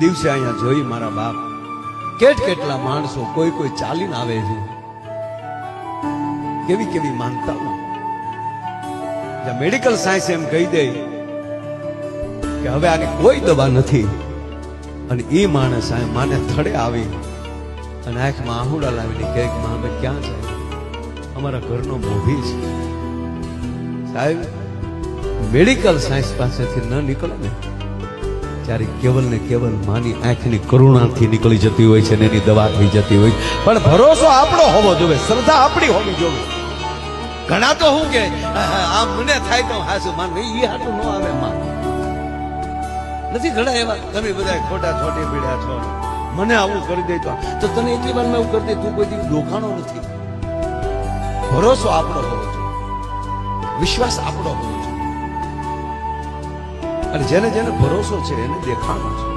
દિવસે અહીંયા જોઈ મારા બાપ કેટલા માણસો કોઈ ચાલીને આવે છે, કેવી માનતાઓ. મેડિકલ સાયન્સ એમ કહી દે કે હવે આની કોઈ દવા નથી, અને એ માણસ માને થડે આવી અને આંખમાં આહુડા લાવીને કહે કે અમે ક્યાં જાય, અમારા ઘરનો મોભી છે. સાહેબ, મેડિકલ સાયન્સ પાસેથી ન નીકળે ને ત્યારે કેવલ ને કેવલ માની આંખની કરુણાથી નીકળી જતી હોય છે ને એની દવા થઈ જતી હોય. પણ ભરોસો આપણો હોવો જોઈએ, શ્રદ્ધા આપણી હોવી જોઈએ. ઘણા તો શું કે આ મને થાય તો હાસું માન, એ હાટું ન આવે માં નથી. ઘણા એવા તમે બધા ખોટા છોટી પીડ્યા છો, મને આવું કરી દે તો તને એટલી વાર એવું કરી દે, તું કોઈ દિવસ દોખાણો નથી. ભરોસો આપણો હોવો જોઈએ, વિશ્વાસ આપણો હોવો જોઈએ. અને જેને ભરોસો છે એને દેખાણો છે.